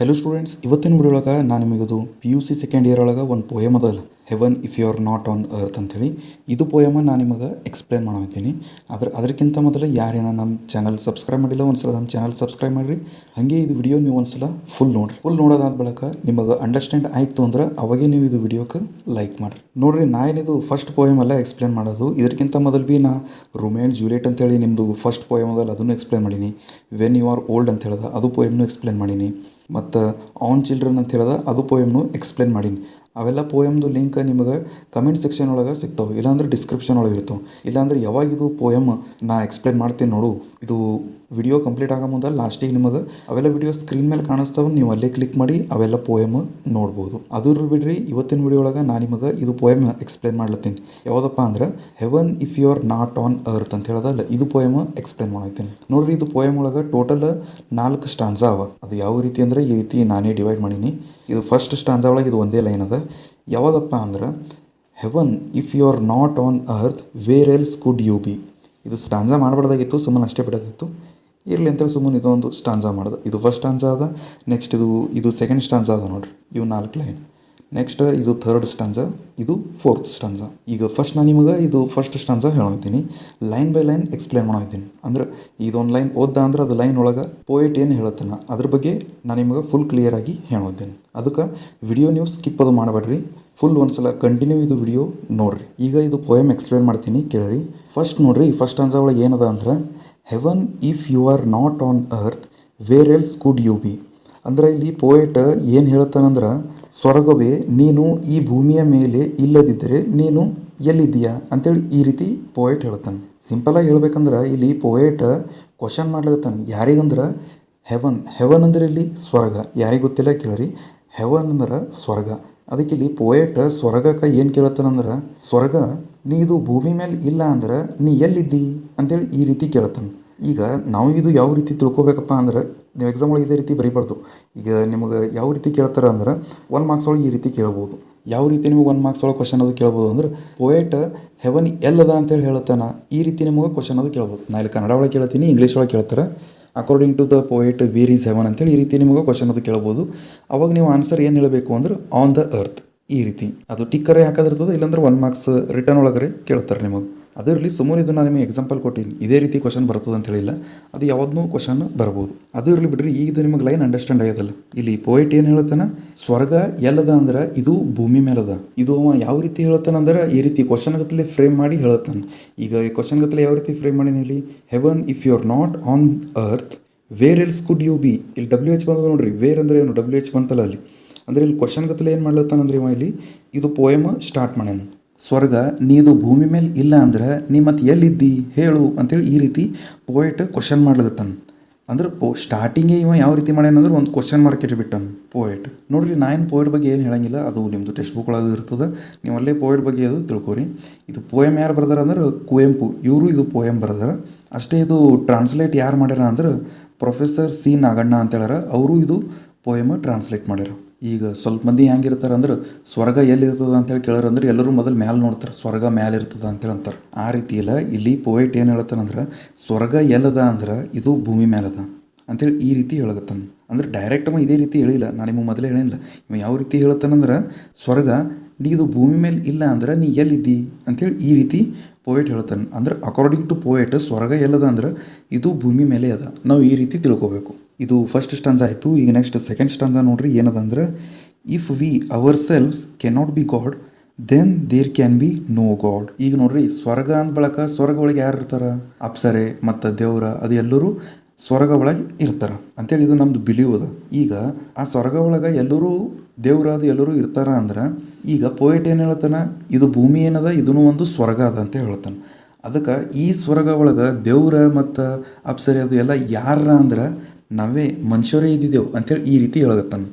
Hello students, ಇವತ್ತಿನ video ಒಳಗೆ ನಾನು ನಿಮಗದು PUC ಸೆಕೆಂಡ್ ಇಯರ್ ಒಳಗೆ ಒಂದು ಪೋಯಮ್ ಅದಲ್ಲ, heaven if you are not on earth ಅಂಥೇಳಿ. ಇದು ಪೋಯಮ ನಾನು ನಿಮಗೆ ಎಕ್ಸ್ಪ್ಲೇನ್ ಮಾಡತ್ತೀನಿ. ಅದಕ್ಕಿಂತ ಮೊದಲು ಯಾರೇನ ನಮ್ಮ ಚಾನಲ್ ಸಬ್ಸ್ಕ್ರೈಬ್ ಮಾಡಿಲ್ಲ, ಒಂದ್ಸಲ ನಮ್ಮ ಚಾನಲ್ ಸಬ್ಸ್ಕ್ರೈಬ್ ಮಾಡಿರಿ. ಹಾಗೆ ಇದು ವಿಡಿಯೋ ನೀವು ಒಂದ್ಸಲ ಫುಲ್ ನೋಡಿರಿ. ಫುಲ್ ನೋಡೋದಾದ ಬಳಿಕ ನಿಮಗೆ ಅಂಡರ್ಸ್ಟ್ಯಾಂಡ್ ಆಯಿತು ಅಂದ್ರೆ ಅವಾಗೇ ನೀವು ಇದು ವಿಡಿಯೋಕ್ಕೆ ಲೈಕ್ ಮಾಡಿರಿ. ನೋಡಿರಿ, ನಾ ಏನಿದು ಫಸ್ಟ್ ಪೋಯಮ್ ಎಲ್ಲ ಎಕ್ಸ್ಪ್ಲೇನ್ ಮಾಡೋದು. ಇದಕ್ಕಿಂತ ಮೊದಲು ಭೀ ನಾ ರೋಮಿಯೋ ಆ್ಯಂಡ್ ಜೂಲಿಯಟ್ ಅಂತೇಳಿ ನಿಮ್ಮದು ಫಸ್ಟ್ ಪೋಯಮ್ ಅದಲ್ಲ ಅದನ್ನು ಎಕ್ಸ್ಪ್ಲೇನ್ ಮಾಡೀನಿ. ವೆನ್ ಯು ಆರ್ ಓಲ್ಡ್ ಅಂತ ಹೇಳ್ದೆ ಅದು ಪೋಯಮ್ನು ಎಕ್ಸ್ಪ್ಲೇನ್ ಮಾಡೀನಿ. ಮತ್ತು ಆನ್ ಚಿಲ್ಡ್ರನ್ ಅಂತ ಹೇಳ್ದೆ ಅದು ಪೋಯಮ್ನು ಎಕ್ಸ್ಪ್ಲೇನ್ ಮಾಡೀನಿ. ಅವೆಲ್ಲ ಪೋಯಮ್ದು ಲಿಂಕ್ ನಿಮಗೆ ಕಮೆಂಟ್ ಸೆಕ್ಷನ್ ಒಳಗೆ ಸಿಗ್ತಾವೆ, ಇಲ್ಲಾಂದ್ರೆ ಡಿಸ್ಕ್ರಿಪ್ಷನ್ ಒಳಗೆ ಇರ್ತವೆ. ಇಲ್ಲಾಂದ್ರೆ ಯಾವಾಗಿದು ಪೋಯಮ್ ನಾ ಎಕ್ಸ್ಪ್ಲೇನ್ ಮಾಡ್ತೀನಿ ನೋಡು, ಇದು ವಿಡಿಯೋ ಕಂಪ್ಲೀಟ್ ಆಗೋ ಮುಂದೆ ಲಾಸ್ಟಿಗೆ ನಿಮಗೆ ಅವೆಲ್ಲ ವಿಡಿಯೋ ಸ್ಕ್ರೀನ್ ಮೇಲೆ ಕಾಣಿಸ್ತಾವೆ, ನೀವು ಅಲ್ಲೇ ಕ್ಲಿಕ್ ಮಾಡಿ ಅವೆಲ್ಲ ಪೋಯಮ್ ನೋಡ್ಬೋದು. ಅದ್ರ ಬಿಡ್ರಿ, ಇವತ್ತಿನ ವಿಡಿಯೋ ಒಳಗೆ ನಾನು ನಿಮಗೆ ಇದು ಪೋಯಮ್ ಎಕ್ಸ್ಪ್ಲೇನ್ ಮಾಡ್ಲತ್ತೀನಿ. ಯಾವುದಪ್ಪ ಅಂದ್ರೆ heaven if you are not on earth ಅಂತ ಹೇಳೋದಲ್ಲ, ಇದು ಪೋಯಮ್ ಎಕ್ಸ್ಪ್ಲೇನ್ ಮಾಡತ್ತೀನಿ. ನೋಡ್ರಿ, ಇದು ಪೋಯಮ್ ಒಳಗೆ ಟೋಟಲ್ 4 ಸ್ಟಾನ್ಸಾ ಅವ. ಅದು ಯಾವ ರೀತಿ ಅಂದರೆ ಈ ರೀತಿ ನಾನೇ ಡಿವೈಡ್ ಮಾಡೀನಿ. ಇದು ಫಸ್ಟ್ ಸ್ಟಾನ್ಸಾ ಒಳಗೆ ಇದು ಒಂದೇ ಲೈನ್ ಅದ. ಯಾವುದಪ್ಪ ಅಂದ್ರೆ heaven if you are not on earth where else could you be. ಇದು ಸ್ಟಾನ್ಸಾ ಮಾಡಬಾರ್ದಾಗಿತ್ತು, ಸುಮ್ಮನೆ ಅಷ್ಟೇ ಬಿಡೋದಿತ್ತು. ಇರಲಿ ಅಂತೇಳಿ ಸುಮ್ಮನೆ ಇದೊಂದು ಸ್ಟಾನ್ಸಾ ಮಾಡೋದು. ಇದು ಫಸ್ಟ್ ಸ್ಟಾನ್ಸಾ ಅದ. ನೆಕ್ಸ್ಟ್ ಇದು ಸೆಕೆಂಡ್ ಸ್ಟಾನ್ಸಾ ಅದ. ನೋಡ್ರಿ, ಇವು 4 ಲೈನ್. ನೆಕ್ಸ್ಟ್ ಇದು ಥರ್ಡ್ ಸ್ಟಾನ್ಸಾ, ಇದು ಫೋರ್ತ್ ಸ್ಟಾನ್ಸಾ. ಈಗ ಫಸ್ಟ್ ನಾನು ನಿಮಗೆ ಇದು ಫಸ್ಟ್ ಸ್ಟಾನ್ಸಾ ಹೇಳ್ತೀನಿ, ಲೈನ್ ಬೈ ಲೈನ್ ಎಕ್ಸ್ಪ್ಲೇನ್ ಮಾಡ್ತೀನಿ. ಅಂದ್ರೆ ಇದೊಂದು ಲೈನ್ ಓದ್ದ ಅಂದ್ರೆ ಅದು ಲೈನ್ ಒಳಗೆ ಪೋಯೆಟ್ ಏನು ಹೇಳುತ್ತಾನೆ ಅದ್ರ ಬಗ್ಗೆ ನಾನು ನಿಮಗೆ ಫುಲ್ ಕ್ಲಿಯರ್ ಆಗಿ ಹೇಳ್ತೀನಿ. ಅದಕ್ಕೆ ವಿಡಿಯೋ ನೀವು ಸ್ಕಿಪ್ ಅದು ಮಾಡಬೇಡ್ರಿ, ಫುಲ್ ಒಂದ್ಸಲ ಕಂಟಿನ್ಯೂ ಇದು ವಿಡಿಯೋ ನೋಡ್ರಿ. ಈಗ ಇದು ಪೋಯಮ್ ಎಕ್ಸ್ಪ್ಲೇನ್ ಮಾಡ್ತೀನಿ, ಕೇಳ್ರಿ. ಫಸ್ಟ್ ನೋಡ್ರಿ, ಫಸ್ಟ್ ಸ್ಟಾನ್ಸಾ ಒಳಗೆ ಏನದ ಅಂದ್ರೆ heaven if you are not on earth where else could you be. ಅಂದ್ರೆ ಇಲ್ಲಿ ಪೋಯೆಟ್ ಏನು ಹೇಳ್ತಾನಂದ್ರೆ, ಸ್ವರ್ಗವೇ ನೀನು ಈ ಭೂಮಿಯ ಮೇಲೆ ಇಲ್ಲದಿದ್ದರೆ ನೀನು ಎಲ್ಲಿದ್ದೀಯಾ ಅಂತೇಳಿ ಈ ರೀತಿ ಪೋಯೆಟ್ ಹೇಳ್ತಾನೆ. ಸಿಂಪಲಾಗಿ ಹೇಳ್ಬೇಕಂದ್ರೆ ಇಲ್ಲಿ ಪೋಯೆಟ್ ಕ್ವಶನ್ ಮಾಡ್ಲತ್ತಾನೆ. ಯಾರಿಗಂದ್ರೆ ಹೆವನ್ ಅಂದ್ರೆ ಇಲ್ಲಿ ಸ್ವರ್ಗ. ಯಾರಿಗೆ ಗೊತ್ತಿಲ್ಲ ಕೇಳ್ರಿ, ಹೆವನ್ ಅಂದ್ರೆ ಸ್ವರ್ಗ. ಅದಕ್ಕೆ ಇಲ್ಲಿ ಪೋಯೆಟ್ ಸ್ವರ್ಗಕ್ಕೆ ಏನು ಕೇಳ್ತಾನಂದ್ರೆ, ಸ್ವರ್ಗ ನೀ ಇದು ಭೂಮಿ ಮೇಲೆ ಇಲ್ಲ ಅಂದ್ರೆ ನೀ ಎಲ್ಲಿದ್ದಿ ಅಂತೇಳಿ ಈ ರೀತಿ ಕೇಳ್ತಾನೆ. ಈಗ ನಾವು ಇದು ಯಾವ ರೀತಿ ತಿಳ್ಕೊಬೇಕಪ್ಪ ಅಂದ್ರೆ, ನೀವು ಎಕ್ಸಾಮ್ ಒಳಗೆ ಇದೇ ರೀತಿ ಬರೀಬಾರ್ದು. ಈಗ ನಿಮಗೆ ಯಾವ ರೀತಿ ಕೇಳ್ತಾರೆ ಅಂದ್ರೆ 1 ಮಾರ್ಕ್ಸ್ ಒಳಗೆ ಈ ರೀತಿ ಕೇಳ್ಬೋದು. ಯಾವ ರೀತಿ ನಿಮಗೆ 1 ಮಾರ್ಕ್ಸ್ ಒಳಗೆ ಕ್ವಶನ್ ಅದು ಕೇಳ್ಬೋದು ಅಂದ್ರೆ, ಪೋಯೆಟ್ ಹೆವನ್ ಎಲ್ಲದ ಅಂತೇಳಿ ಹೇಳ್ತಾನೆ, ಈ ರೀತಿ ನಿಮಗೆ ಕ್ವಶನ್ ಅದು ಕೇಳ್ಬೋದು. ನಾ ಇಲ್ಲಿ ಕನ್ನಡ ಒಳಗೆ ಕೇಳ್ತೀನಿ, ಇಂಗ್ಲೀಷ್ ಒಳಗೆ ಕೇಳ್ತಾರೆ. According to the poet where is heaven ಅಂತೇಳಿ ಈ ರೀತಿ ನಿಮಗೆ ಕ್ವಶನ್ ಅದು ಕೇಳ್ಬೋದು. ಅವಾಗ ನೀವು ಆನ್ಸರ್ ಏನು ಹೇಳಬೇಕು ಅಂದ್ರೆ ಆನ್ ದ ಅರ್ತ್ ಈ ರೀತಿ. ಅದು ಟಿಕ್ಕರೇ ಹಾಕೋದಿರ್ತದೆ, ಇಲ್ಲಾಂದ್ರೆ 1 ಮಾರ್ಕ್ಸ್ ರಿಟರ್ನ್ ಒಳಗರೆ ಕೇಳ್ತಾರೆ ನಿಮಗೆ. ಅದಿರಲಿ, ಸುಮ್ಮನೆ ಇದು ನಾನು ನಿಮಗೆ ಎಕ್ಸಾಂಪಲ್ ಕೊಟ್ಟಿನಿ, ಇದೇ ರೀತಿ ಕ್ವಶನ್ ಬರ್ತದೆ ಅಂತ ಹೇಳಿಲ್ಲ. ಅದು ಯಾವ್ದನ್ನೂ ಕ್ವಶನ್ ಬರ್ಬೋದು. ಅದು ಇರಲಿ ಬಿಡ್ರಿ. ಈಗ ಇದು ನಿಮಗೆ ಲೈನ್ ಅಂಡರ್ಸ್ಟ್ಯಾಂಡ್ ಆಗೋದಲ್ಲ. ಇಲ್ಲಿ ಪೋಯೆಟ್ ಏನು ಹೇಳ್ತಾನೆ, ಸ್ವರ್ಗ ಎಲ್ಲದ ಅಂದ್ರೆ ಇದು ಭೂಮಿ ಮೇಲದ. ಇದು ಯಾವ ರೀತಿ ಹೇಳ್ತಾನೆ ಅಂದ್ರೆ ಈ ರೀತಿ ಕ್ವಶನ್ ಗತ್ತಲೆ ಫ್ರೇಮ್ ಮಾಡಿ ಹೇಳ್ತಾನೆ. ಈಗ ಈ ಕ್ವಶನ್ ಗತ್ತಲೆ ಯಾವ ರೀತಿ ಫ್ರೇಮ್ ಮಾಡೀನಿ ಇಲ್ಲಿ, heaven if you are not on earth where else could you be. ಇಲ್ಲಿ WH ಬಂದ ನೋಡ್ರಿ, ವೇರ್ ಅಂದ್ರೆ ಏನು WH ಬಂತಲ್ಲ ಅಲ್ಲಿ. ಅಂದರೆ ಇಲ್ಲಿ ಕ್ವಶನ್ ಗತ್ತಲೆ ಏನು ಮಾಡ್ಲತ್ತಾನಂದ್ರೆ ಇವ ಇಲ್ಲಿ ಇದು ಪೋಯಮ್ ಸ್ಟಾರ್ಟ್ ಮಾಡ್ಯಾನ. ಸ್ವರ್ಗ ನೀದು ಭೂಮಿ ಮೇಲೆ ಇಲ್ಲ ಅಂದ್ರೆ ನೀ ಮತ್ತೆ ಎಲ್ಲಿದ್ದಿ ಹೇಳು ಅಂತೇಳಿ ಈ ರೀತಿ ಪೋಯೆಟ್ ಕ್ವಶನ್ ಮಾಡ್ಲತ್ತಾನ. ಅಂದ್ರೆ ಸ್ಟಾರ್ಟಿಂಗೇ ಇವ ಯಾವ ರೀತಿ ಮಾಡ್ಯಾನಂದ್ರೆ ಒಂದು ಕ್ವಶನ್ ಮಾರ್ಕ್ ಇಟ್ಬಿಟ್ಟಾನ ಪೋಯೆಟ್. ನೋಡಿರಿ, ನಾ ಏನು ಪೋಯೆಟ್ ಬಗ್ಗೆ ಏನು ಹೇಳಂಗಿಲ್ಲ, ಅದು ನಿಮ್ಮದು ಟೆಕ್ಸ್ಟ್ ಬುಕ್ ಒಳಗೆ ಇರ್ತದೆ, ನೀವು ಅಲ್ಲೇ ಪೋಯೆಟ್ ಬಗ್ಗೆ ಅದು ತಿಳ್ಕೊರಿ. ಇದು ಪೋಯಮ್ ಯಾರು ಬರ್ದಾರ ಅಂದ್ರೆ ಕುವೆಂಪು, ಇವರು ಇದು ಪೋಯಮ್ ಬರ್ದಾರ ಅಷ್ಟೇ. ಇದು ಟ್ರಾನ್ಸ್ಲೇಟ್ ಯಾರು ಮಾಡ್ಯಾರ ಅಂದ್ರೆ ಪ್ರೊಫೆಸರ್ C ನಾಗಣ್ಣ ಅಂತ ಹೇಳ್ಯಾರ, ಅವರು ಇದು ಪೋಯಮ್ ಟ್ರಾನ್ಸ್ಲೇಟ್ ಮಾಡ್ಯಾರ. ಈಗ ಸ್ವಲ್ಪ ಮಂದಿ ಹೆಂಗಿರ್ತಾರೆ ಅಂದ್ರೆ ಸ್ವರ್ಗ ಎಲ್ಲಿರ್ತದೆ ಅಂತೇಳಿ ಕೇಳೋರು ಅಂದ್ರೆ ಎಲ್ಲರೂ ಮೊದಲು ಮ್ಯಾಲೆ ನೋಡ್ತಾರೆ, ಸ್ವರ್ಗ ಮ್ಯಾಲೆ ಇರ್ತದೆ ಅಂತೇಳಿ ಅಂತಾರೆ. ಆ ರೀತಿ ಇಲ್ಲ, ಇಲ್ಲಿ ಪೋಯೆಟ್ ಏನು ಹೇಳ್ತಾನಂದ್ರೆ ಸ್ವರ್ಗ ಎಲ್ಲದ ಅಂದ್ರೆ ಇದು ಭೂಮಿ ಮೇಲದ ಅಂತೇಳಿ ಈ ರೀತಿ ಹೇಳಗತ್ತಾನ. ಅಂದ್ರೆ ಡೈರೆಕ್ಟ್ ಇದೇ ರೀತಿ ಹೇಳಿಲ್ಲ, ನಾನು ನಿಮಗೆ ಮೊದಲೇ ಹೇಳಿಲ್ಲ. ಇವ ಯಾವ ರೀತಿ ಹೇಳ್ತಾನಂದ್ರೆ ಸ್ವರ್ಗ ನೀ ಇದು ಭೂಮಿ ಮೇಲೆ ಇಲ್ಲ ಅಂದ್ರೆ ನೀ ಎಲ್ಲಿದ್ದಿ ಅಂತೇಳಿ ಈ ರೀತಿ ಪೋಯೆಟ್ ಹೇಳ್ತಾನೆ. ಅಂದ್ರೆ ಅಕಾರ್ಡಿಂಗ್ ಟು ಪೋಯೆಟ್ ಸ್ವರ್ಗ ಎಲ್ಲದ ಅಂದ್ರೆ ಇದು ಭೂಮಿ ಮೇಲೆ ಅದ, ನಾವು ಈ ರೀತಿ ತಿಳ್ಕೊಬೇಕು. ಇದು ಫಸ್ಟ್ ಸ್ಟಾನ್ಸಾ ಆಯಿತು. ಈಗ ನೆಕ್ಸ್ಟ್ ಸೆಕೆಂಡ್ ಸ್ಟಾನ್ಸಾ ನೋಡ್ರಿ, ಏನದ ಅಂದ್ರೆ if we ourselves cannot be God then there can be no God. ಈಗ ನೋಡ್ರಿ, ಸ್ವರ್ಗ ಅಂದ ಬಳಕ ಸ್ವರ್ಗ ಒಳಗೆ ಯಾರು ಇರ್ತಾರ, ಅಪ್ಸರೆ ಮತ್ತು ದೇವ್ರ ಅದು ಎಲ್ಲರೂ ಸ್ವರ್ಗ ಒಳಗೆ ಇರ್ತಾರೆ ಅಂತೇಳಿ ಇದು ನಮ್ದು ಬಿಲೀವ್ ಅದ. ಈಗ ಆ ಸ್ವರ್ಗ ಒಳಗೆ ಎಲ್ಲರೂ ದೇವ್ರ ಅದು ಎಲ್ಲರೂ ಇರ್ತಾರ ಅಂದ್ರೆ ಈಗ ಪೋಯೆಟ್ ಏನು ಹೇಳ್ತಾನೆ, ಇದು ಭೂಮಿ ಏನದ ಇದೂ ಒಂದು ಸ್ವರ್ಗ ಅದ ಅಂತ ಹೇಳ್ತಾನೆ. ಅದಕ್ಕೆ ಈ ಸ್ವರ್ಗ ಒಳಗೆ ದೇವ್ರ ಮತ್ತು ಅಪ್ಸರೆ ಅದು ಎಲ್ಲ ಯಾರ ಅಂದ್ರೆ ನಾವೇ ಮನುಷ್ಯರೇ ಇದ್ದಿದ್ದೆವು ಅಂತೇಳಿ ಈ ರೀತಿ ಹೇಳಗತ್ತಾನೆ.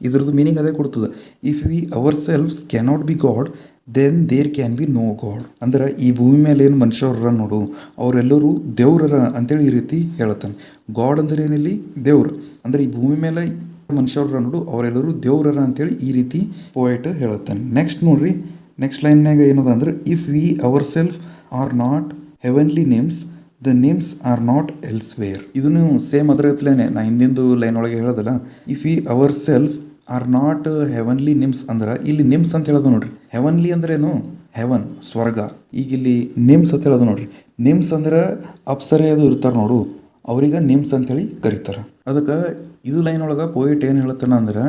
ಇದ್ರದ್ದು ಮೀನಿಂಗ್ ಅದೇ ಕೊಡ್ತದೆ, if we ourselves cannot be God then there can be no God. ಅಂದ್ರೆ ಈ ಭೂಮಿ ಮೇಲೆ ಏನು ಮನುಷ್ಯರ ನೋಡು ಅವರೆಲ್ಲರೂ ದೇವ್ರರ ಅಂತೇಳಿ ಈ ರೀತಿ ಹೇಳ್ತಾನೆ. ಗಾಡ್ ಅಂದ್ರೆ ಏನಿಲ್ಲಿ ದೇವ್ರು, ಅಂದರೆ ಈ ಭೂಮಿ ಮೇಲೆ ಮನುಷ್ಯರ ನೋಡು ಅವರೆಲ್ಲರೂ ದೇವ್ರರ ಅಂತೇಳಿ ಈ ರೀತಿ ಪೋಯೆಟ್ ಹೇಳ್ತಾನೆ. ನೆಕ್ಸ್ಟ್ ನೋಡ್ರಿ, ನೆಕ್ಸ್ಟ್ ಲೈನ್ನಾಗ ಏನದ ಅಂದ್ರೆ if we our self are not heavenly names the names are not elsewhere. ಇದನ್ನು ಸೇಮ್ ಅದರತ್ಲೇನೆ ನಾ ಹಿಂದಿಂದು ಲೈನ್ ಒಳಗೆ ಹೇಳೋದಲ್ಲ, if we our self are not heavenly names ಅಂದ್ರೆ ಇಲ್ಲಿ ನಿಮ್ಸ್ ಅಂತ ಹೇಳೋದು ನೋಡ್ರಿ. ಹೆವನ್ಲಿ ಅಂದ್ರೇನು? ಹೆವನ್, ಸ್ವರ್ಗ. ಈಗ ಇಲ್ಲಿ ನಿಮ್ಸ್ ಅಂತ ಹೇಳೋದು ನೋಡ್ರಿ. ನಿಮ್ಸ್ ಅಂದ್ರೆ ಅಪ್ಸರೆ ಅದು ಇರ್ತಾರೆ ನೋಡು, ಅವ್ರಿಗೆ ನಿಮ್ಸ್ ಅಂತೇಳಿ ಕರೀತಾರೆ. ಅದಕ್ಕೆ ಇದು ಲೈನ್ ಒಳಗೆ ಪೋಯಿಟ್ ಏನು ಹೇಳ್ತಾನೆ ಅಂದ್ರೆ,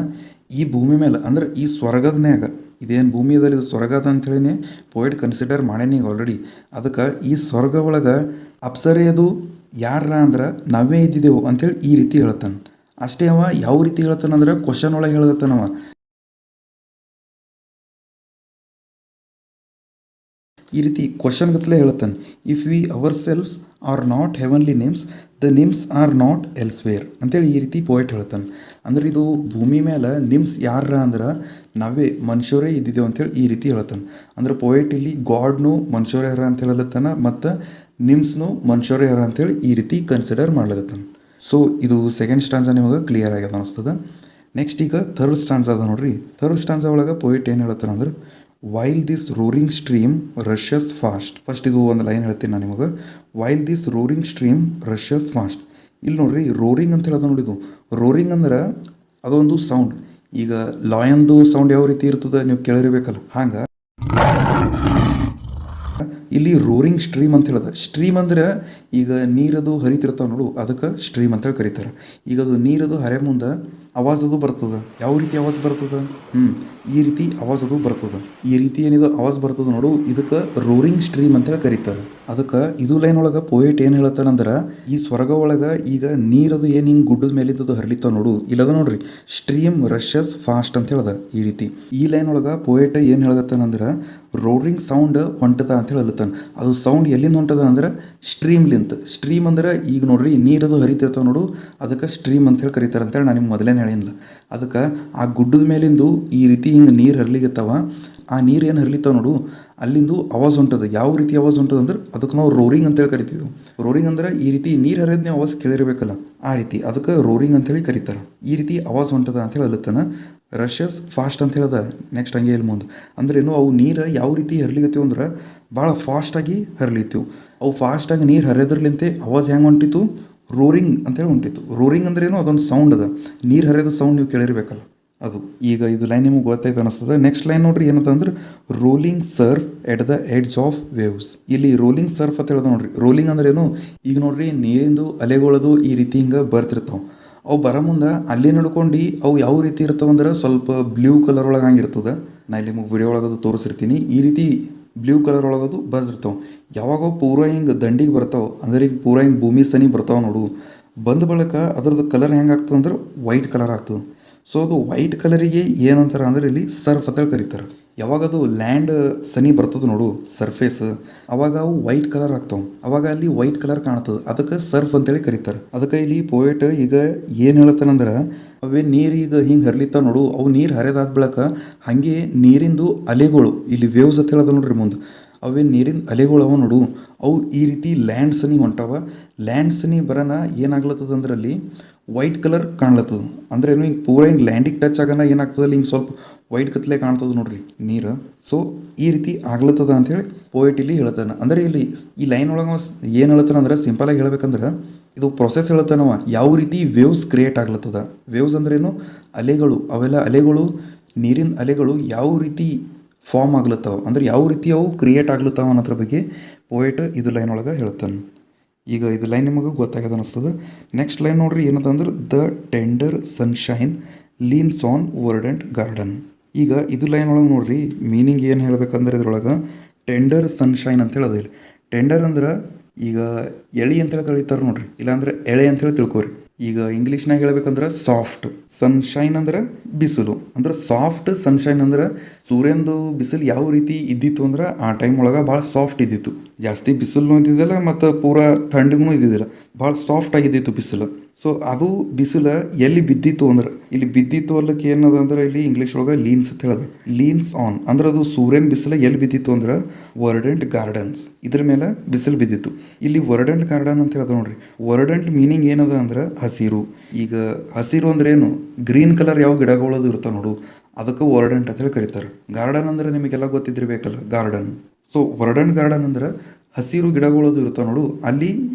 ಈ ಭೂಮಿ ಮೇಲೆ ಅಂದ್ರೆ ಈ ಸ್ವರ್ಗದ ಮ್ಯಾಗ, ಇದೇನು ಭೂಮಿ ಅದಲ್ಲಿ ಇದು ಸ್ವರ್ಗ ಅದ ಅಂಥೇಳಿನೇ ಪೋಯಿಟ್ ಕನ್ಸಿಡರ್ ಮಾಡೇನಿ ಈಗ ಆಲ್ರೆಡಿ. ಅದಕ್ಕೆ ಈ ಸ್ವರ್ಗ ಒಳಗೆ ಅಪ್ಸರೆಯದು ಯಾರ ಅಂದ್ರೆ ನಾವೇ ಇದ್ದಿದ್ದೆವು ಅಂಥೇಳಿ ಈ ರೀತಿ ಹೇಳ್ತಾನೆ. ಅಷ್ಟೇ ಅವ ಯಾವ ರೀತಿ ಹೇಳ್ತಾನಂದ್ರೆ ಕ್ವಶನ್ ಒಳಗೆ ಹೇಳ್ತಾನವ. ಈ ರೀತಿ ಕ್ವಶನ್ ಗತ್ತಲೇ ಹೇಳ್ತಾನೆ, if we our selves are not heavenly names the names are not elsewhere ಅಂತೇಳಿ ಈ ರೀತಿ ಪೋಯಿಟ್ ಹೇಳ್ತಾನೆ. ಅಂದ್ರೆ ಇದು ಭೂಮಿ ಮೇಲೆ ನಿಮ್ಸ್ ಯಾರ ಅಂದ್ರೆ ನಾವೇ ಮನುಷ್ಯರೇ ಇದ್ದಿದ್ದೇವೆ ಅಂತೇಳಿ ಈ ರೀತಿ ಹೇಳ್ತಾನೆ. ಅಂದ್ರೆ ಪೋಯಿಟ್ ಇಲ್ಲಿ ಗಾಡ್ನು ಮನುಷ್ಯರೇ ಯಾರ ಅಂತ ಹೇಳಲತ್ತಾನ ಮತ್ತು ನಿಮ್ಸ್ನು ಮನುಷ್ಯರೇ ಯಾರ ಅಂತೇಳಿ ಈ ರೀತಿ ಕನ್ಸಿಡರ್ ಮಾಡ್ಲತ್ತಾನೆ. ಸೊ ಇದು ಸೆಕೆಂಡ್ ಸ್ಟಾನ್ಸ ನಿಮಗೆ ಕ್ಲಿಯರ್ ಆಗ್ಯದ ಅನಿಸ್ತದೆ. ನೆಕ್ಸ್ಟ್ ಈಗ ಥರ್ಡ್ ಸ್ಟಾನ್ಸ್ ಅದ ನೋಡ್ರಿ. ಥರ್ಡ್ ಸ್ಟಾನ್ಸ ಒಳಗೆ ಪೋಯಿಟ್ ಏನು ಹೇಳ್ತಾನೆ ಅಂದ್ರೆ, while this roaring stream rushes fast. First ಇದು ಒಂದು ಲೈನ್ ಹೇಳ್ತೀನಿ ನಾನು ನಿಮಗೆ. While this roaring stream rushes fast. ಇಲ್ಲಿ ನೋಡ್ರಿ ರೋರಿಂಗ್ ಅಂತ ಹೇಳೋದು ನೋಡಿದ್ದು. ರೋರಿಂಗ್ ಅಂದ್ರೆ ಅದೊಂದು ಸೌಂಡ್. ಈಗ ಲಾಯನ್ದು ಸೌಂಡ್ ಯಾವ ರೀತಿ ಇರ್ತದೆ ನೀವು ಕೇಳಿರ್ಬೇಕಲ್ಲ, ಹಂಗೆ ಇಲ್ಲಿ ರೋರಿಂಗ್ ಸ್ಟ್ರೀಮ್ ಅಂತ ಹೇಳೋದು. ಸ್ಟ್ರೀಮ್ ಅಂದ್ರೆ ಈಗ ನೀರದು ಹರಿತಿರ್ತಾವೆ ನೋಡು, ಅದಕ್ಕೆ ಸ್ಟ್ರೀಮ್ ಅಂತೇಳಿ ಕರೀತಾರೆ. ಈಗ ಅದು ನೀರದು ಹರಿಯ ಮುಂದೆ ಆವಾಜ್ ಅದು ಬರ್ತದೆ. ಯಾವ ರೀತಿ ಆವಾಜ್ ಬರ್ತದೆ? ಈ ರೀತಿ ಆವಾಜ್ ಅದು ಬರ್ತದೆ. ಈ ರೀತಿ ಏನಿದೆ ಆವಾಜ್ ಬರ್ತದೆ ನೋಡು, ಇದಕ್ಕೆ ರೋರಿಂಗ್ ಸ್ಟ್ರೀಮ್ ಅಂತೇಳಿ ಕರೀತಾರೆ. ಅದಕ್ಕೆ ಇದು ಲೈನ್ ಒಳಗೆ ಪೋಯಿಟ್ ಏನು ಹೇಳ್ತಾನಂದ್ರೆ, ಈ ಸ್ವರ್ಗ ಒಳಗೆ ಈಗ ನೀರದು ಏನು ಹಿಂಗೆ ಗುಡ್ಡದ ಮೇಲಿದ್ದದು ಹರಿತಾವ ನೋಡು, ಇಲ್ಲದ ನೋಡ್ರಿ ಸ್ಟ್ರೀಮ್ ರಷಸ್ ಫಾಸ್ಟ್ ಅಂತ ಹೇಳ್ದ ಈ ರೀತಿ. ಈ ಲೈನ್ ಒಳಗೆ ಪೋಯಿಟ್ ಏನು ಹೇಳ್ತಾನಂದ್ರೆ, ರೋರಿಂಗ್ ಸೌಂಡ್ ಹೊಂಟದ ಅಂತ ಹೇಳತ್ತಾನ. ಅದು ಸೌಂಡ್ ಎಲ್ಲಿಂದ ಹೊಂಟದ ಅಂದ್ರೆ ಸ್ಟ್ರೀಮ್ಲಿಂತ. ಸ್ಟ್ರೀಮ್ ಅಂದ್ರೆ ಈಗ ನೋಡ್ರಿ ನೀರದು ಹರಿತಿರ್ತಾವ ನೋಡು, ಅದಕ್ಕೆ ಸ್ಟ್ರೀಮ್ ಅಂತೇಳಿ ಕರೀತಾರೆ ಅಂತೇಳಿ ನಾನು ನಿಮ್ಗೆ ಮೊದಲೇನು ಹೇಳಿಲ್ಲ. ಅದಕ್ಕೆ ಆ ಗುಡ್ಡದ ಮೇಲಿಂದು ಈ ರೀತಿ ಹಿಂಗೆ ನೀರು ಹರ್ಲಿಗತ್ತವ, ಆ ನೀರು ಏನು ಹರ್ಲಿತ್ತಾವ ನೋಡು, ಅಲ್ಲಿಂದು ಆವಾಜ್ ಹೊಂಟದ. ಯಾವ ರೀತಿ ಆವಾಜ್ ಹೊಂಟದ ಅಂದ್ರೆ ಅದಕ್ಕೆ ನಾವು ರೋರಿಂಗ್ ಅಂತೇಳಿ ಕರಿತೀವಿ. ರೋರಿಂಗ್ ಅಂದ್ರೆ ಈ ರೀತಿ ನೀರು ಹರಿಯೋದನ್ನೇ ಆವಾಜ್ ಕೇಳಿರ್ಬೇಕಲ್ಲ, ಆ ರೀತಿ ಅದಕ್ಕೆ ರೋರಿಂಗ್ ಅಂತೇಳಿ ಕರೀತಾರೆ. ಈ ರೀತಿ ಆವಾಜ್ ಹೊಂಟದ ಅಂತೇಳಿ ಅಲ್ಲತ್ತಾನ. ರಷಸ್ ಫಾಸ್ಟ್ ಅಂತ ಹೇಳ್ದ ನೆಕ್ಸ್ಟ್ ಹಂಗೆ ಇಲ್ಲಿ ಮುಂದೆ. ಅಂದ್ರೇನು, ಅವು ನೀರು ಯಾವ ರೀತಿ ಹರ್ಲಿಗತ್ತೀವಿ ಅಂದ್ರೆ ಭಾಳ ಫಾಸ್ಟಾಗಿ ಹರ್ಲಿತ್ತೀವಿ. ಅವು ಫಾಸ್ಟಾಗಿ ನೀರು ಹರಿಯೋದ್ರಲಿಂತೆ ಆವಾಜ್ ಹೆಂಗೆ ಹೊಂಟಿತ್ತು? ರೋರಿಂಗ್ ಅಂತೇಳಿ ಹೊಂಟಿತ್ತು. ರೋರಿಂಗ್ ಅಂದ್ರೇನು, ಅದೊಂದು ಸೌಂಡ್ ಅದ. ನೀರು ಹರಿಯೋದು ಸೌಂಡ್ ನೀವು ಕೇಳಿರ್ಬೇಕಲ್ಲ ಅದು. ಈಗ ಇದು ಲೈನ್ ನಿಮಗೆ ಗೊತ್ತಾಯ್ತು ಅನ್ನಿಸ್ತದೆ. ನೆಕ್ಸ್ಟ್ ಲೈನ್ ನೋಡ್ರಿ ಏನಂತ ಅಂದ್ರೆ, rolling Surf at the edge of waves. ಇಲ್ಲಿ ರೋಲಿಂಗ್ ಸರ್ಫ್ ಅಂತ ಹೇಳೋದು ನೋಡ್ರಿ. ರೋಲಿಂಗ್ ಅಂದ್ರೇನು, ಈಗ ನೋಡ್ರಿ ನೀರಿಂದು ಅಲೆಗಳದು ಈ ರೀತಿ ಹಿಂಗೆ ಬರ್ತಿರ್ತಾವೆ. ಅವು ಬರೋ ಮುಂದೆ ಅಲ್ಲಿ ನಡ್ಕೊಂಡು ಅವು ಯಾವ ರೀತಿ ಇರ್ತಾವಂದ್ರೆ ಸ್ವಲ್ಪ ಬ್ಲೂ ಕಲರ್ ಒಳಗೆ ಹಂಗಿರ್ತದೆ. ನಾ ಇಲ್ಲಿ ನಿಮಗೆ ವಿಡಿಯೋ ಒಳಗದು ತೋರಿಸಿರ್ತೀನಿ. ಈ ರೀತಿ ಬ್ಲೂ ಕಲರ್ ಒಳಗದು ಬಂದಿರ್ತಾವೆ. ಯಾವಾಗ ಪೂರ ಹಿಂಗೆ ದಂಡಿಗೆ ಬರ್ತಾವೆ ಅಂದ್ರೆ ಈಗ ಪೂರ ಹಿಂಗೆ ಭೂಮಿ ಸನಿ ಬರ್ತಾವೆ ನೋಡು, ಬಂದ ಬಳಿಕ ಅದ್ರದ್ದು ಕಲರ್ ಹೆಂಗೆ ಆಗ್ತದೆ ಅಂದ್ರೆ ವೈಟ್ ಕಲರ್ ಆಗ್ತದೆ. ಸೊ ಅದು ವೈಟ್ ಕಲರಿಗೆ ಏನಂತಾರೆ ಅಂದ್ರೆ ಇಲ್ಲಿ ಸರ್ಫ್ ಅಂತ ಕರೀತಾರೆ. ಯಾವಾಗ ಅದು ಲ್ಯಾಂಡ್ ಸನಿ ಬರ್ತದೆ ನೋಡು ಸರ್ಫೇಸ್, ಅವಾಗ ಅವು ವೈಟ್ ಕಲರ್ ಆಗ್ತಾವೆ. ಅವಾಗ ಅಲ್ಲಿ ವೈಟ್ ಕಲರ್ ಕಾಣ್ತದೆ, ಅದಕ್ಕೆ ಸರ್ಫ್ ಅಂತೇಳಿ ಕರೀತಾರೆ. ಅದಕ್ಕೆ ಇಲ್ಲಿ ಪೋಯೆಟ್ ಈಗ ಏನು ಹೇಳ್ತಾನಂದ್ರೆ, ಅವೇ ನೀರು ಈಗ ಹಿಂಗೆ ಹರ್ಲಿತ್ತಾವ ನೋಡು, ಅವು ನೀರು ಹರಿದಾದ ಬಳಿಕ ಹಾಗೆ ನೀರಿಂದು ಅಲೆಗಳು ಇಲ್ಲಿ ವೇವ್ಸ್ ಅಂತ ಹೇಳೋದು ನೋಡ್ರಿ ಮುಂದೆ. ಅವೇ ನೀರಿನ ಅಲೆಗಳು ಅವ ನೋಡು, ಅವು ಈ ರೀತಿ ಲ್ಯಾಂಡ್ ಸನಿ ಹೊಂಟಾವ. ಲ್ಯಾಂಡ್ ಸನಿ ಬರೋಣ ಏನಾಗ್ಲತ್ತದ ಅಂದ್ರೆ ಅಲ್ಲಿ ವೈಟ್ ಕಲರ್ ಕಾಣ್ಲತ್ತದ. ಅಂದ್ರೆ ಏನು, ಹಿಂಗೆ ಪೂರ ಹಿಂಗೆ ಲ್ಯಾಂಡಿಗೆ ಟಚ್ ಆಗೋಣ ಏನಾಗ್ತದೆ ಅಲ್ಲಿ ಹಿಂಗೆ ಸ್ವಲ್ಪ ವೈಟ್ ಕತ್ಲೆ ಕಾಣ್ತದೆ ನೋಡ್ರಿ ನೀರು. ಸೊ ಈ ರೀತಿ ಆಗ್ಲತ್ತದ ಅಂಥೇಳಿ ಪೋಯೆಟ್ ಇಲ್ಲಿ ಹೇಳ್ತಾನೆ. ಅಂದರೆ ಇಲ್ಲಿ ಈ ಲೈನ್ ಒಳಗೆ ಏನು ಹೇಳ್ತಾನೆ ಅಂದ್ರೆ, ಸಿಂಪಲಾಗಿ ಹೇಳ್ಬೇಕಂದ್ರೆ ಇದು ಪ್ರೊಸೆಸ್ ಹೇಳ್ತಾನವ, ಯಾವ ರೀತಿ ವೇವ್ಸ್ ಕ್ರಿಯೇಟ್ ಆಗ್ಲತ್ತದ. ವೇವ್ಸ್ ಅಂದ್ರೇನು, ಅಲೆಗಳು. ಅವೆಲ್ಲ ಅಲೆಗಳು, ನೀರಿನ ಅಲೆಗಳು ಯಾವ ರೀತಿ ಫಾರ್ಮ್ ಆಗ್ಲತ್ತಾವ ಅಂದ್ರೆ ಯಾವ ರೀತಿ ಅವು ಕ್ರಿಯೇಟ್ ಆಗ್ಲತ್ತಾವ ಅನ್ನೋದ್ರ ಬಗ್ಗೆ ಪೋಯೆಟ್ ಇದು ಲೈನ್ ಒಳಗೆ ಹೇಳ್ತಾನೆ. ಈಗ ಇದು ಲೈನ್ ನಿಮಗೆ ಗೊತ್ತಾಗ್ಯದ ಅನ್ನಿಸ್ತದೆ. ನೆಕ್ಸ್ಟ್ ಲೈನ್ ನೋಡ್ರಿ ಏನದ ಅಂದ್ರೆ, the tender sunshine leans on verdant garden. ಈಗ ಇದು ಲೈನ್ ಒಳಗೆ ನೋಡ್ರಿ ಮೀನಿಂಗ್ ಏನು ಹೇಳ್ಬೇಕಂದ್ರೆ ಇದ್ರೊಳಗೆ ಟೆಂಡರ್ ಸನ್ಶೈನ್ ಅಂತ ಹೇಳೋದು. ಇಲ್ಲಿ ಟೆಂಡರ್ ಅಂದ್ರೆ ಈಗ ಎಳೆ ಅಂತೇಳಿ ಕಳೀತಾರೆ ನೋಡ್ರಿ, ಇಲ್ಲಾಂದ್ರೆ ಎಳೆ ಅಂತೇಳಿ ತಿಳ್ಕೊರಿ. ಈಗ ಇಂಗ್ಲೀಷ್ನಾಗ ಹೇಳ್ಬೇಕಂದ್ರೆ ಸಾಫ್ಟ್ ಸನ್ಶೈನ್ ಅಂದ್ರೆ ಬಿಸಿಲು. ಅಂದ್ರೆ ಸಾಫ್ಟ್ ಸನ್ಶೈನ್ ಅಂದ್ರೆ ಸೂರ್ಯಂದು ಬಿಸಿಲು ಯಾವ ರೀತಿ ಇದ್ದಿತ್ತು ಅಂದ್ರೆ ಆ ಟೈಮ್ ಒಳಗೆ ಭಾಳ ಸಾಫ್ಟ್ ಇದ್ದಿತ್ತು. ಜಾಸ್ತಿ ಬಿಸಿಲು ಇದ್ದಿದ್ದಿಲ್ಲ ಮತ್ತು ಪೂರ ಥಂಡಿಗೂ ಇದ್ದಿದ್ದಿಲ್ಲ, ಭಾಳ ಸಾಫ್ಟ್ ಆಗಿದ್ದಿತ್ತು ಬಿಸಿಲು. ಸೊ ಅದು ಬಿಸಿಲು ಎಲ್ಲಿ ಬಿದ್ದಿತ್ತು ಅಂದ್ರೆ, ಇಲ್ಲಿ ಬಿದ್ದಿತ್ತು ಅಲ್ಲಕ್ಕೆ ಏನದ ಅಂದ್ರೆ ಇಲ್ಲಿ ಇಂಗ್ಲೀಷ್ ಒಳಗೆ ಲೀನ್ಸ್ ಅಂತ ಹೇಳೋದು. ಲೀನ್ಸ್ ಆನ್ ಅಂದ್ರೆ ಅದು ಸೂರ್ಯನ ಬಿಸಿಲು ಎಲ್ಲಿ ಬಿದ್ದಿತ್ತು ಅಂದ್ರೆ ವರ್ಡೆಂಟ್ ಗಾರ್ಡನ್ಸ್, ಇದ್ರ ಮೇಲೆ ಬಿಸಿಲು ಬಿದ್ದಿತ್ತು. ಇಲ್ಲಿ ವರ್ಡೆಂಟ್ ಗಾರ್ಡನ್ ಅಂತ ಹೇಳೋದು ನೋಡ್ರಿ. ವರ್ಡೆಂಟ್ ಮೀನಿಂಗ್ ಏನದ ಅಂದ್ರೆ ಹಸಿರು. ಈಗ ಹಸಿರು ಅಂದ್ರೆ ಏನು, ಗ್ರೀನ್ ಕಲರ್ ಯಾವ ಗಿಡಗಳದು ಇರ್ತಾವೆ ನೋಡು, ಅದಕ್ಕೆ ವರ್ಡೆಂಟ್ ಅಂತೇಳಿ ಕರೀತಾರೆ. ಗಾರ್ಡನ್ ಅಂದ್ರೆ ನಿಮಗೆಲ್ಲ ಗೊತ್ತಿದ್ದಿರ್ಬೇಕಲ್ಲ ಗಾರ್ಡನ್. ಸೊ ವರ್ಡೆಂಟ್ ಗಾರ್ಡನ್ ಅಂದ್ರೆ ಹಸಿರು ಗಿಡಗಳದು ಇರ್ತಾವೆ ನೋಡು, ಅಲ್ಲಿ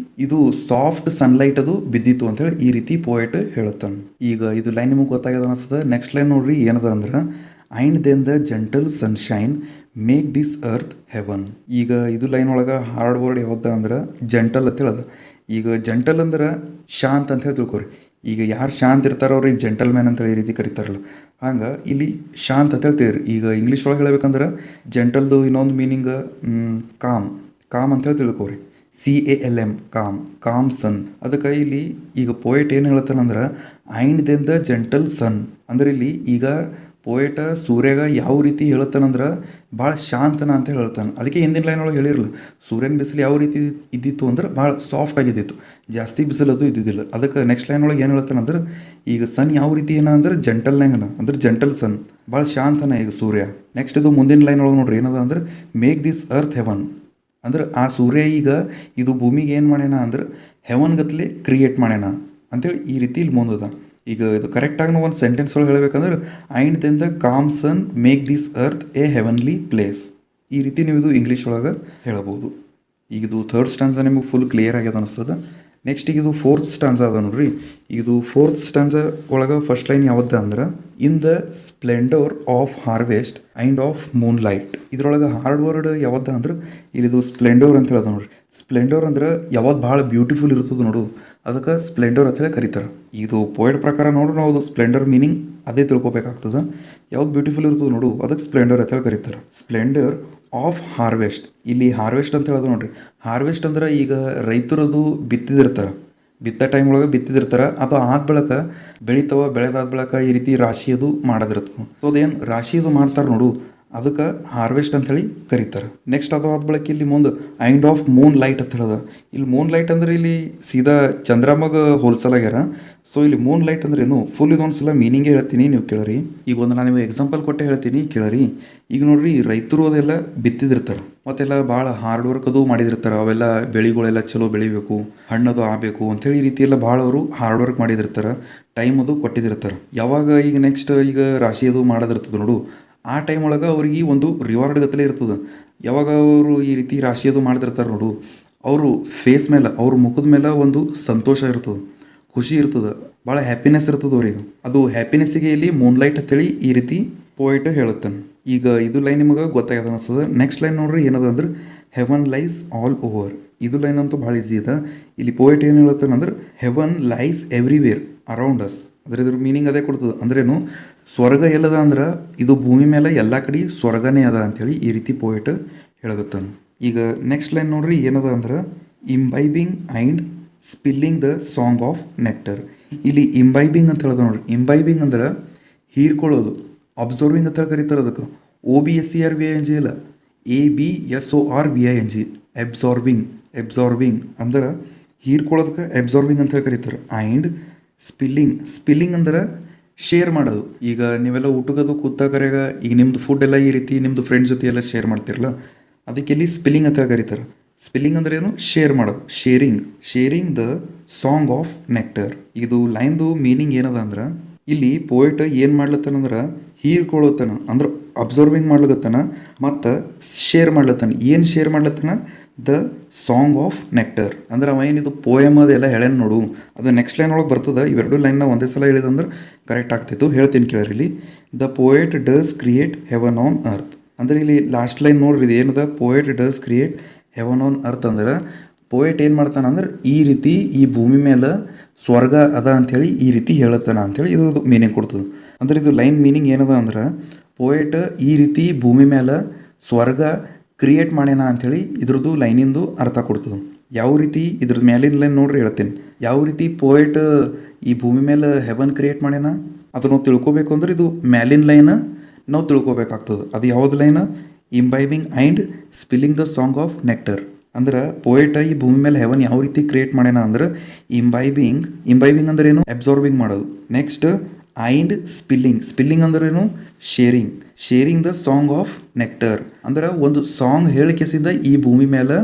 ಇದು ಸಾಫ್ಟ್ ಸನ್ಲೈಟ್ ಅದು ಬಿದ್ದಿತ್ತು ಅಂತೇಳಿ ಈ ರೀತಿ ಪೋಯಟ್ ಹೇಳುತ್ತಾನೆ. ಈಗ ಇದು ಲೈನ್ ನಿಮಗೆ ಗೊತ್ತಾಗ್ಯದ ಅನಿಸ್ತದೆ. ನೆಕ್ಸ್ಟ್ ಲೈನ್ ನೋಡ್ರಿ ಏನದ ಅಂದ್ರೆ, and then the gentle sunshine make this earth heaven. ಈಗ ಇದು ಲೈನ್ ಒಳಗೆ ಹಾರ್ಡ್ ವರ್ಡ್ ಯಾವ್ದು ಅಂದ್ರೆ ಜಂಟಲ್ ಅಂತ ಹೇಳೋದು. ಈಗ ಜಂಟಲ್ ಅಂದ್ರೆ ಶಾಂತ್ ಅಂತ ಹೇಳಿ ತಿಳ್ಕೊರಿ. ಈಗ ಯಾರು ಶಾಂತ ಇರ್ತಾರೋ ಅವ್ರಿಗೆ ಜೆಂಟಲ್ ಮ್ಯಾನ್ ಅಂತೇಳಿ ಈ ರೀತಿ ಕರೀತಾರಲ್ಲ, ಹಂಗೆ ಇಲ್ಲಿ ಶಾಂತ್ ಅಂತ ಹೇಳ್ತೀವಿ. ಈಗ ಇಂಗ್ಲೀಷ್ ಒಳಗೆ ಹೇಳ್ಬೇಕಂದ್ರೆ ಜೆಂಟಲ್ದು ಇನ್ನೊಂದು ಮೀನಿಂಗ್ ಕಾಮ್ ಅಂತ ಹೇಳಿ ತಿಳ್ಕೊರಿ. CALM ಕಾಮ್ ಸನ್. ಅದಕ್ಕೆ ಇಲ್ಲಿ ಈಗ ಪೋಯಟ್ ಏನು ಹೇಳ್ತಾನಂದ್ರೆ ಆ್ಯಂಡ್ ದೆನ್ ದ ಜೆಂಟಲ್ ಸನ್ ಅಂದ್ರೆ ಇಲ್ಲಿ ಈಗ ಪೋಯಟ ಸೂರ್ಯಾಗ ಯಾವ ರೀತಿ ಹೇಳ್ತಾನಂದ್ರೆ ಭಾಳ ಶಾಂತನ ಅಂತ ಹೇಳ್ತಾನೆ. ಅದಕ್ಕೆ ಹಿಂದಿನ ಲೈನ್ ಒಳಗೆ ಹೇಳಿರಲ್ಲ, ಸೂರ್ಯನ ಬಿಸಿಲು ಯಾವ ರೀತಿ ಇದ್ದಿತ್ತು ಅಂದ್ರೆ ಭಾಳ ಸಾಫ್ಟ್ ಆಗಿದ್ದಿತ್ತು, ಜಾಸ್ತಿ ಬಿಸಿಲದು ಇದ್ದಿದ್ದಿಲ್ಲ. ಅದಕ್ಕೆ ನೆಕ್ಸ್ಟ್ ಲೈನ್ ಒಳಗೆ ಏನು ಹೇಳ್ತಾನಂದ್ರೆ ಈಗ ಸನ್ ಯಾವ ರೀತಿ ಏನ ಅಂದ್ರೆ ಜಂಟಲ್ನಾಗನ ಅಂದ್ರೆ ಜಂಟಲ್ ಸನ್, ಭಾಳ ಶಾಂತನ ಈಗ ಸೂರ್ಯ. ನೆಕ್ಸ್ಟ್ ಇದು ಮುಂದಿನ ಲೈನ್ ಒಳಗೆ ನೋಡ್ರಿ ಏನದ ಅಂದ್ರೆ ಮೇಕ್ ದಿಸ್ ಅರ್ತ್ ಹೆವನ್ ಅಂದ್ರೆ ಆ ಸೂರ್ಯ ಈಗ ಇದು ಭೂಮಿಗೆ ಏನು ಮಾಡ್ಯಾನ ಅಂದ್ರೆ ಹೆವನ್ ಗತ್ಲೆ ಕ್ರಿಯೇಟ್ ಮಾಡ್ಯಾನ ಅಂತೇಳಿ ಈ ರೀತಿ ಇಲ್ಲಿ ಮುಂದದ. ಈಗ ಇದು ಕರೆಕ್ಟಾಗಿ ನಾವು ಒಂದು ಸೆಂಟೆನ್ಸ್ ಒಳಗೆ ಹೇಳ್ಬೇಕಂದ್ರೆ and then the calm sun make this earth a heavenly place. ಈ ರೀತಿ ನೀವು ಇದು ಇಂಗ್ಲೀಷ್ ಒಳಗೆ ಹೇಳಬಹುದು. ಈಗ ಇದು ಥರ್ಡ್ ಸ್ಟಾನ್ಸ ನಿಮಗೆ ಫುಲ್ ಕ್ಲಿಯರ್ ಆಗ್ಯದ ಅನಿಸ್ತದೆ. ನೆಕ್ಸ್ಟ್ ಈಗ ಇದು ಫೋರ್ತ್ ಸ್ಟಾನ್ಸ ಅದ ನೋಡ್ರಿ. ಇದು ಫೋರ್ತ್ ಸ್ಟಾನ್ಸ ಒಳಗೆ ಫಸ್ಟ್ ಲೈನ್ ಯಾವ್ದು ಅಂದ್ರೆ in the Splendor of harvest and of Moon light. ಇದ್ರೊಳಗೆ ಹಾರ್ಡ್ ವರ್ಡ್ ಯಾವ್ದು ಅಂದ್ರೆ ಇಲ್ಲಿದು ಸ್ಪ್ಲೆಂಡೋರ್ ಅಂತ ಹೇಳೋದು ನೋಡ್ರಿ. ಸ್ಪ್ಲೆಂಡೋರ್ ಅಂದ್ರೆ ಯಾವ್ದು ಭಾಳ ಬ್ಯೂಟಿಫುಲ್ ಇರ್ತದೆ ನೋಡು, ಅದಕ್ಕೆ ಸ್ಪ್ಲೆಂಡರ್ ಅಂತ ಹೇಳಿ ಕರೀತಾರೆ. ಇದು ಪೋಯಟ್ ಪ್ರಕಾರ ನೋಡು ನಾವು ಅದು ಸ್ಪ್ಲೆಂಡರ್ ಮೀನಿಂಗ್ ಅದೇ ತಿಳ್ಕೊಬೇಕಾಗ್ತದೆ. ಯಾವ್ದು ಬ್ಯೂಟಿಫುಲ್ ಇರ್ತದೆ ನೋಡು ಅದಕ್ಕೆ ಸ್ಪ್ಲೆಂಡರ್ ಅಂತ ಹೇಳಿ ಕರೀತಾರೆ. ಸ್ಪ್ಲೆಂಡರ್ ಆಫ್ ಹಾರ್ವೆಸ್ಟ್, ಇಲ್ಲಿ ಹಾರ್ವೆಸ್ಟ್ ಅಂತ ಹೇಳೋದು ನೋಡ್ರಿ. ಹಾರ್ವೆಸ್ಟ್ ಅಂದ್ರೆ ಈಗ ರೈತರದು ಬಿತ್ತಿದಿರ್ತಾರೆ, ಬಿತ್ತ ಟೈಮ್ ಒಳಗೆ ಬಿತ್ತಿದಿರ್ತಾರೆ, ಅದು ಆದ ಬಳಿಕ ಬೆಳಿತಾವ, ಬೆಳೆದಾದ ಬಳಿಕ ಈ ರೀತಿ ರಾಶಿ ಅದು ಮಾಡೋದಿರ್ತದೆ. ಸೊ ಅದೇನು ರಾಶಿ ಅದು ಮಾಡ್ತಾರೆ ನೋಡು ಅದಕ್ಕೆ ಹಾರ್ವೆಸ್ಟ್ ಅಂತ ಹೇಳಿ ಕರೀತಾರೆ. ನೆಕ್ಸ್ಟ್ ಅದು ಆದ ಬಳಿಕ ಇಲ್ಲಿ ಮುಂದೆ ಆ್ಯಂಡ್ ಆಫ್ ಮೂನ್ ಲೈಟ್ ಅಂತ ಹೇಳೋದು. ಇಲ್ಲಿ ಮೂನ್ ಲೈಟ್ ಅಂದ್ರೆ ಇಲ್ಲಿ ಸೀದಾ ಚಂದ್ರಮಗ ಹೋಲ್ಸಲಾಗ್ಯಾರ. ಸೊ ಇಲ್ಲಿ ಮೂನ್ ಲೈಟ್ ಅಂದ್ರೆ ಏನು ಫುಲ್ ಇದೊಂದು ಸಲ ಮೀನಿಂಗೇ ಹೇಳ್ತೀನಿ, ನೀವು ಕೇಳ್ರಿ. ಈಗ ಒಂದು ನಾನು ನಿಮಗೆ ಎಕ್ಸಾಂಪಲ್ ಕೊಟ್ಟೆ ಹೇಳ್ತೀನಿ ಕೇಳ್ರಿ. ಈಗ ನೋಡ್ರಿ ರೈತರು ಅದೆಲ್ಲ ಬಿತ್ತಿದಿರ್ತಾರೆ, ಮತ್ತೆಲ್ಲ ಭಾಳ ಹಾರ್ಡ್ ವರ್ಕ್ ಅದು ಮಾಡಿದಿರ್ತಾರೆ. ಅವೆಲ್ಲ ಬೆಳೆಗಳೆಲ್ಲ ಚಲೋ ಬೆಳಿಬೇಕು, ಹಣ್ಣದು ಆಗಬೇಕು ಅಂಥೇಳಿ ಈ ರೀತಿ ಎಲ್ಲ ಭಾಳ ಅವರು ಹಾರ್ಡ್ ವರ್ಕ್ ಮಾಡಿದಿರ್ತಾರೆ, ಟೈಮ್ ಅದು ಕೊಟ್ಟಿದಿರ್ತಾರೆ. ಯಾವಾಗ ಈಗ ನೆಕ್ಸ್ಟ್ ಈಗ ರಾಶಿ ಅದು ಮಾಡೋದಿರ್ತದೆ ನೋಡು, ಆ ಟೈಮ್ ಒಳಗೆ ಅವ್ರಿಗೆ ಒಂದು ರಿವಾರ್ಡ್ ಗತ್ತಲೆ ಇರ್ತದೆ. ಯಾವಾಗ ಅವರು ಈ ರೀತಿ ರಾಶಿ ಅದು ಮಾಡ್ತಿರ್ತಾರೆ ನೋಡು, ಅವರು ಫೇಸ್ ಮೇಲೆ ಅವ್ರ ಮುಖದ ಮೇಲೆ ಒಂದು ಸಂತೋಷ ಇರ್ತದೆ, ಖುಷಿ ಇರ್ತದೆ, ಭಾಳ ಹ್ಯಾಪಿನೆಸ್ ಇರ್ತದೆ ಅವ್ರಿಗೆ. ಅದು ಹ್ಯಾಪಿನೆಸ್ಸಿಗೆ ಇಲ್ಲಿ ಮೂನ್ಲೈಟ್ ಅಂತೇಳಿ ಈ ರೀತಿ ಪೋಯಟ್ ಹೇಳುತ್ತಾನೆ. ಈಗ ಇದು ಲೈನ್ ನಿಮಗೆ ಗೊತ್ತಾಗ್ಯದ ಅನಿಸ್ತದೆ. ನೆಕ್ಸ್ಟ್ ಲೈನ್ ನೋಡ್ರಿ ಏನದ ಅಂದ್ರೆ ಹೆವನ್ ಲೈಸ್ ಆಲ್ ಓವರ್. ಇದು ಲೈನ್ ಅಂತೂ ಭಾಳ ಈಸಿ ಇದೆ. ಇಲ್ಲಿ ಪೋಯಟ್ ಏನು ಹೇಳುತ್ತಾನೆ ಅಂದ್ರೆ heaven lies everywhere around us. ಇದ್ರ ಮೀನಿಂಗ್ ಅದೇ ಕೊಡ್ತದೆ. ಅಂದ್ರೇನು ಸ್ವರ್ಗ ಎಲ್ಲದ ಅಂದ್ರೆ ಇದು ಭೂಮಿ ಮೇಲೆ ಎಲ್ಲ ಕಡೆ ಸ್ವರ್ಗನೇ ಅದ ಅಂಥೇಳಿ ಈ ರೀತಿ ಪೋಯಟ್ ಹೇಳಗುತ್ತಾನೆ. ಈಗ ನೆಕ್ಸ್ಟ್ ಲೈನ್ ನೋಡ್ರಿ ಏನದ ಅಂದ್ರೆ imbibing and spilling the song of nectar. ಇಲ್ಲಿ ಇಂಬೈಬಿಂಗ್ ಅಂತ ಹೇಳೋದು ನೋಡ್ರಿ. ಇಂಬೈಬಿಂಗ್ ಅಂದ್ರೆ ಹೀರ್ಕೊಳ್ಳೋದು, ಅಬ್ಸರ್ವಿಂಗ್ ಅಂತ ಹೇಳಿ ಕರೀತಾರೆ. ಅದಕ್ಕೆ OBSERVING ಇಲ್ಲ, ABSORVING ಎಬ್ಸಾರ್ಬಿಂಗ್ ಅಂದ್ರೆ ಹೀರ್ಕೊಳ್ಳೋದಕ್ಕೆ ಎಬ್ಸಾರ್ಬಿಂಗ್ ಅಂತ ಹೇಳಿ ಕರೀತಾರೆ. ಆ್ಯಂಡ್ ಸ್ಪಿಲ್ಲಿಂಗ್ ಅಂದ್ರೆ ಶೇರ್ ಮಾಡೋದು. ಈಗ ನೀವೆಲ್ಲ ಊಟಕ್ಕದು ಕೂತ ಕರೆಯಾಗ ಈಗ ನಿಮ್ಮದು ಫುಡ್ ಎಲ್ಲ ಈ ರೀತಿ ನಿಮ್ಮದು ಫ್ರೆಂಡ್ಸ್ ಜೊತೆ ಎಲ್ಲ ಶೇರ್ ಮಾಡ್ತಿರಲ್ಲ, ಅದಕ್ಕೆ ಇಲ್ಲಿ ಸ್ಪಿಲ್ಲಿಂಗ್ ಅಂತ ಕರೀತಾರೆ. ಸ್ಪಿಲ್ಲಿಂಗ್ ಅಂದ್ರೆ ಏನು ಶೇರ್ ಮಾಡೋದು, sharing the song of nectar. ಇದು ಲೈನ್ದು ಮೀನಿಂಗ್ ಏನದ ಅಂದ್ರೆ ಇಲ್ಲಿ ಪೋಯಟ್ ಏನು ಮಾಡ್ಲತ್ತಾನಂದ್ರೆ ಹೀರ್ಕೊಳ್ಳೋತಾನ ಅಂದ್ರೆ ಅಬ್ಸರ್ವಿಂಗ್ ಮಾಡ್ಲತ್ತಾನ ಮತ್ತು ಶೇರ್ ಮಾಡ್ಲತ್ತಾನ. ಏನು ಶೇರ್ ಮಾಡ್ಲತ್ತಾನ? The song of nectar. ಅಂದ್ರೆ ಅವ ಏನಿದು ಪೋಯಮ್ ಅದೆಲ್ಲ ಹೇಳ್ಯಾನ ನೋಡು, ಅದು ನೆಕ್ಸ್ಟ್ ಲೈನ್ ಒಳಗೆ ಬರ್ತದೆ. ಇವೆರಡು ಲೈನ್ನ ಒಂದೇ ಸಲ ಹೇಳಿದಂದ್ರೆ ಕರೆಕ್ಟ್ ಆಗ್ತಿತ್ತು. ಹೇಳ್ತೀನಿ ಕೇಳ್ರಿ. ಇಲ್ಲಿ the poet does create heaven on earth. ಅಂದ್ರೆ ಇಲ್ಲಿ ಲಾಸ್ಟ್ ಲೈನ್ ನೋಡ್ರಿ, ಇದು ಏನದ poet does create heaven on earth ಅಂದ್ರೆ ಪೋಯಟ್ ಏನು ಮಾಡ್ತಾನೆ ಅಂದ್ರೆ ಈ ರೀತಿ ಈ ಭೂಮಿ ಮೇಲೆ ಸ್ವರ್ಗ ಅದ ಅಂಥೇಳಿ ಈ ರೀತಿ ಹೇಳುತ್ತಾನ ಅಂಥೇಳಿ ಇದು ಮೀನಿಂಗ್ ಕೊಡ್ತದೆ. ಅಂದ್ರೆ ಇದು ಲೈನ್ ಮೀನಿಂಗ್ ಏನದ ಅಂದ್ರೆ ಪೋಯಟ್ ಈ ರೀತಿ ಭೂಮಿ ಮೇಲೆ ಸ್ವರ್ಗ ಕ್ರಿಯೇಟ್ ಮಾಡ್ಯಾನ ಅಂಥೇಳಿ ಇದ್ರದ್ದು ಲೈನಿಂದು ಅರ್ಥ ಕೊಡ್ತದೆ. ಯಾವ ರೀತಿ ಇದ್ರದ್ದು ಮ್ಯಾಲಿನ ಲೈನ್ ನೋಡ್ರಿ ಹೇಳ್ತೀನಿ. ಯಾವ ರೀತಿ ಪೋಯಟ್ ಈ ಭೂಮಿ ಮೇಲೆ ಹೆವನ್ ಕ್ರಿಯೇಟ್ ಮಾಡ್ಯಾನ ಅದನ್ನು ನಾವು ತಿಳ್ಕೊಬೇಕು ಅಂದ್ರೆ ಇದು ಮ್ಯಾಲಿನ ಲೈನ್ ನಾವು ತಿಳ್ಕೊಬೇಕಾಗ್ತದೆ. ಅದು ಯಾವ್ದು line? Imbibing and spilling the song of nectar. ಅಂದ್ರೆ ಪೋಯಟ್ ಈ ಭೂಮಿ ಮೇಲೆ ಹೆವನ್ ಯಾವ ರೀತಿ ಕ್ರಿಯೇಟ್ ಮಾಡ್ಯಾನ ಅಂದ್ರೆ ಇಂಬೈಬಿಂಗ್ ಅಂದ್ರೆ ಏನು? ಅಬ್ಸಾರ್ಬಿಂಗ್ ಮಾಡೋದು. ನೆಕ್ಸ್ಟ್ ಆ್ಯಂಡ್ ಸ್ಪಿಲ್ಲಿಂಗ್ ಅಂದ್ರೆ ಏನು? Sharing the song of nectar. ಅಂದ್ರೆ ಒಂದು ಸಾಂಗ್ ಹೇಳಿಕೆಸಿಂದ ಈ ಭೂಮಿ ಮೇಲೆ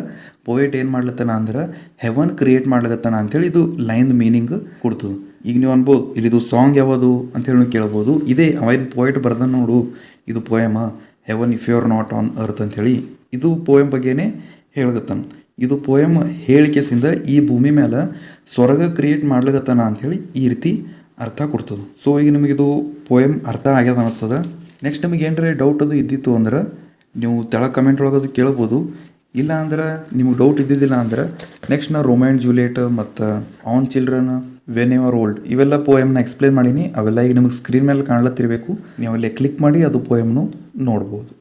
ಪೋಯಟ್ ಏನು ಮಾಡ್ಲತ್ತಾನ ಅಂದ್ರೆ ಹೆವನ್ ಕ್ರಿಯೇಟ್ ಮಾಡ್ಲತ್ತಾನ ಅಂಥೇಳಿ ಇದು ಲೈನ್ ಮೀನಿಂಗ್ ಕೊಡ್ತದೆ. ಈಗ ನೀವು ಅನ್ಬೋದು ಇಲ್ಲಿದು ಸಾಂಗ್ ಯಾವುದು ಅಂತೇಳಿ ನೀವು ಕೇಳ್ಬೋದು. ಇದೇ ಅವೇನು ಪೋಯಟ್ ಬರ್ದ ನೋಡು, ಇದು poem heaven if you are not on earth ಅಂಥೇಳಿ ಇದು ಪೋಯಮ್ ಬಗ್ಗೆನೇ ಹೇಳಗತ್ತಾನ. ಇದು ಪೋಯಮ್ ಹೇಳಿಕೆಸಿಂದ ಈ ಭೂಮಿ ಮೇಲೆ ಸ್ವರ್ಗ ಕ್ರಿಯೇಟ್ ಮಾಡ್ಲಿಕತ್ತಾನ ಅಂಥೇಳಿ ಈ ರೀತಿ ಅರ್ಥ ಕೊಡ್ತದೆ. ಸೊ ಈಗ ನಿಮಗಿದು ಪೋಯಮ್ ಅರ್ಥ ಆಗ್ಯದ ಅನಿಸ್ತದ. ನೆಕ್ಸ್ಟ್ ನಿಮಗೆ ಏನರ ಡೌಟ್ ಅದು ಇದ್ದಿತ್ತು ಅಂದ್ರೆ ನೀವು ತೆಳಗೆ ಕಮೆಂಟ್ ಒಳಗೆ ಅದು ಕೇಳ್ಬೋದು. ಇಲ್ಲ ಅಂದ್ರೆ ನಿಮ್ಗೆ ಡೌಟ್ ಇದ್ದಿದ್ದಿಲ್ಲ ಅಂದ್ರೆ ನೆಕ್ಸ್ಟ್ ನಾ ರೋಮಿಯೋ ಆ್ಯಂಡ್ ಜೂಲಿಯಟ್ ಮತ್ತು on children when your old ಇವೆಲ್ಲ ಪೋಯಮ್ನ ಎಕ್ಸ್ಪ್ಲೇನ್ ಮಾಡೀನಿ. ಅವೆಲ್ಲ ಈಗ ನಿಮಗೆ ಸ್ಕ್ರೀನ್ ಮೇಲೆ ಕಾಣ್ಲತ್ತಿರಬೇಕು. ನೀವು ಅಲ್ಲೇ ಕ್ಲಿಕ್ ಮಾಡಿ ಅದು ಪೋಯಮ್ನು ನೋಡ್ಬೋದು.